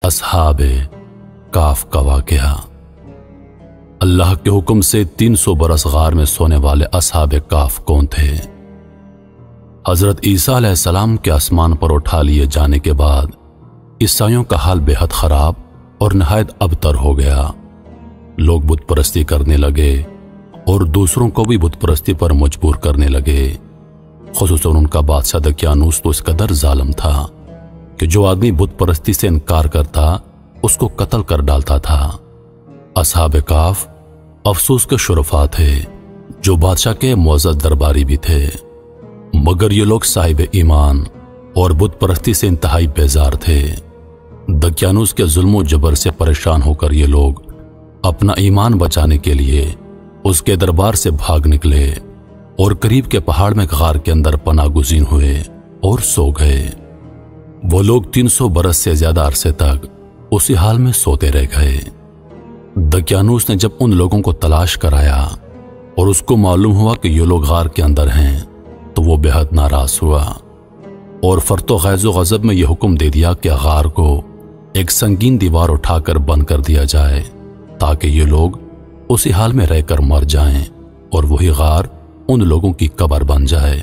اصحاب کاف کا واقعہ۔ اللہ کے حکم سے 300 برس غار میں سونے والے اصحاب کاف کون تھے؟ حضرت عیسیٰ علیہ السلام کے آسمان پر اٹھا لیے جانے کے بعد عیسائیوں کا حال بے حد خراب اور نہایت ابتر ہو گیا۔ لوگ بت پرستی کرنے لگے اور دوسروں کو بھی بت پرستی پر مجبور کرنے لگے۔ خصوصاً ان کا بادشاہ دقیانوس تو اس قدر ظالم تھا کہ جو آدمی بت پرستی سے انکار کرتا اس کو قتل کر ڈالتا تھا۔ اصحاب کاف افسوس کے شرفاء تھے جو بادشاہ کے معزز درباری بھی تھے، مگر یہ لوگ صاحب ایمان اور بت پرستی سے انتہائی بیزار تھے۔ دقیانوس کے ظلم و جبر سے پریشان ہو کر یہ لوگ اپنا ایمان بچانے کے لیے اس کے دربار سے بھاگ نکلے اور قریب کے پہاڑ میں غار کے اندر پناہ گزین ہوئے اور سو گئے۔ وہ لوگ 300 برس سے زیادہ عرصے تک اسی حال میں سوتے رہ گئے۔ دقیانوس نے جب ان لوگوں کو تلاش کرایا اور اس کو معلوم ہوا کہ یہ لوگ غار کے اندر ہیں تو وہ بے حد ناراض ہوا اور فرط و غیظ و غضب میں یہ حکم دے دیا کہ غار کو ایک سنگین دیوار اٹھا کر بند کر دیا جائے تاکہ یہ لوگ اسی حال میں رہ کر مر جائیں اور وہی غار ان لوگوں کی قبر بن جائے۔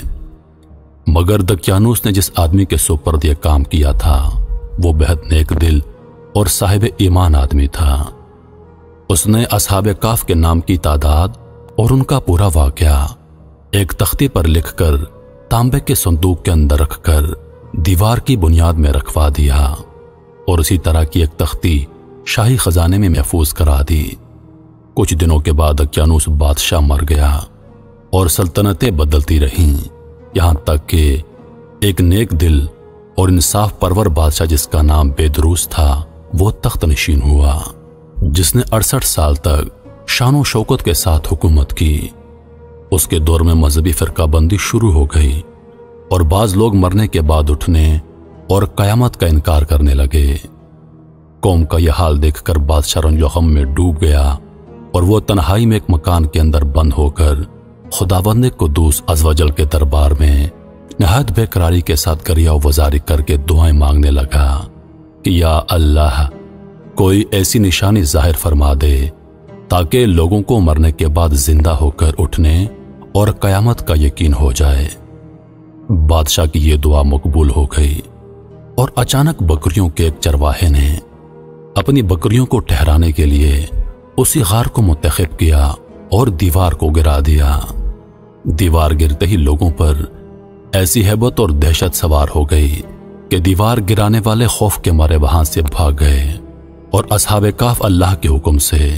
مگر دقیانوس نے جس آدمی کے سپرد یہ کام کیا تھا وہ بے حد نیک دل اور صاحب ایمان آدمی تھا۔ اس نے اصحاب کاف کے نام کی تعداد اور ان کا پورا واقعہ ایک تختی پر لکھ کر تانبے کے صندوق کے اندر رکھ کر دیوار کی بنیاد میں رکھوا دیا اور اسی طرح کی ایک تختی شاہی خزانے میں محفوظ کرا دی۔ کچھ دنوں کے بعد دقیانوس بادشاہ مر گیا اور سلطنتیں بدلتی رہیں، یہاں تک کہ ایک نیک دل اور انصاف پرور بادشاہ جس کا نام بیدروس تھا وہ تخت نشین ہوا، جس نے 68 سال تک شان و شوکت کے ساتھ حکومت کی۔ اس کے دور میں مذہبی فرقہ بندی شروع ہو گئی اور بعض لوگ مرنے کے بعد اٹھنے اور قیامت کا انکار کرنے لگے۔ قوم کا یہ حال دیکھ کر بادشاہ رنج و غم میں ڈوب گیا اور وہ تنہائی میں ایک مکان کے اندر بند ہو کر خداوند قدوس عز و جل کے دربار میں نہایت بے قراری کے ساتھ گریہ و وزاری کر کے دعائیں مانگنے لگا کہ یا اللہ کوئی ایسی نشانی ظاہر فرما دے تاکہ لوگوں کو مرنے کے بعد زندہ ہو کر اٹھنے اور قیامت کا یقین ہو جائے۔ بادشاہ کی یہ دعا مقبول ہو گئی اور اچانک بکریوں کے ایک چرواہے نے اپنی بکریوں کو ٹھہرانے کے لیے اسی غار کو منتخب کیا اور دیوار کو گرا دیا۔ دیوار گرتے ہی لوگوں پر ایسی ہیبت اور دہشت سوار ہو گئی کہ دیوار گرانے والے خوف کے مارے وہاں سے بھاگ گئے اور اصحاب کاف اللہ کے حکم سے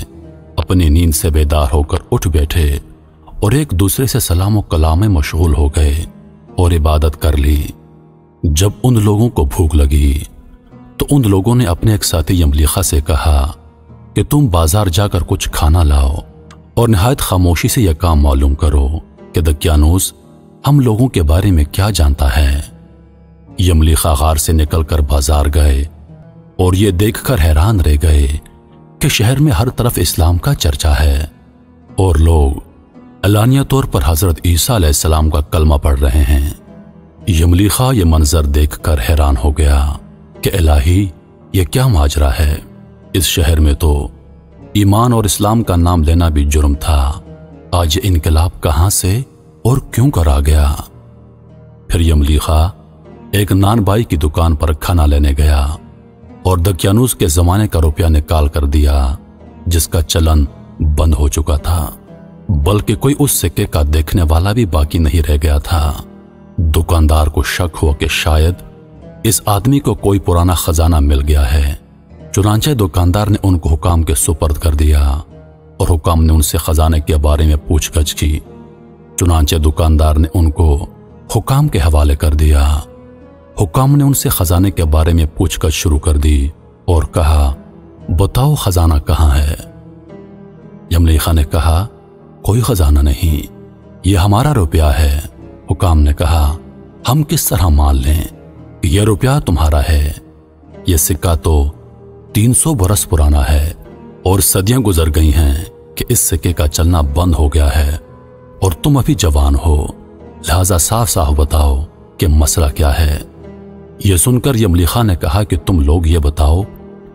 اپنی نیند سے بیدار ہو کر اٹھ بیٹھے اور ایک دوسرے سے سلام و کلام میں مشغول ہو گئے اور عبادت کر لی۔ جب ان لوگوں کو بھوک لگی تو ان لوگوں نے اپنے ایک ساتھی یملیخا سے کہا کہ تم بازار جا کر کچھ کھانا لاؤ اور نہایت خاموشی سے یہ کام معلوم کرو کہ دقیانوس ہم لوگوں کے بارے میں کیا جانتا ہے۔ یملیخا غار سے نکل کر بازار گئے اور یہ دیکھ کر حیران رہ گئے کہ شہر میں ہر طرف اسلام کا چرچا ہے اور لوگ علانیہ طور پر حضرت عیسیٰ علیہ السلام کا کلمہ پڑھ رہے ہیں۔ یملیخا یہ منظر دیکھ کر حیران ہو گیا کہ الہی یہ کیا ماجرا ہے، اس شہر میں تو ایمان اور اسلام کا نام لینا بھی جرم تھا، آج یہ انقلاب کہاں سے اور کیوں کرا گیا؟ پھر یملیخا ایک نان بائی کی دکان پر کھانا لینے گیا اور دقیانوس کے زمانے کا روپیہ نکال کر دیا جس کا چلن بند ہو چکا تھا، بلکہ کوئی اس سکے کا دیکھنے والا بھی باقی نہیں رہ گیا تھا۔ دکاندار کو شک ہوا کہ شاید اس آدمی کو کوئی پرانا خزانہ مل گیا ہے، چنانچہ دکاندار نے ان کو حکام کے سپرد کر دیا اور حکام نے ان سے خزانے کے بارے میں پوچھ گچھ کی۔ چنانچہ دکاندار نے ان کو حکام کے حوالے کر دیا۔ حکام نے ان سے خزانے کے بارے میں پوچھ گچھ شروع کر دی اور کہا بتاؤ خزانہ کہاں ہے؟ یملیخا نے کہا کوئی خزانہ نہیں، یہ ہمارا روپیہ ہے۔ حکام نے کہا ہم کس طرح مان لیں یہ روپیہ تمہارا ہے؟ یہ سکہ تو 300 برس پرانا ہے اور صدیاں گزر گئی ہیں کہ اس سکے کا چلنا بند ہو گیا ہے اور تم ابھی جوان ہو، لہذا صاف صاف بتاؤ کہ مسئلہ کیا ہے۔ یہ سن کر یملیخا نے کہا کہ تم لوگ یہ بتاؤ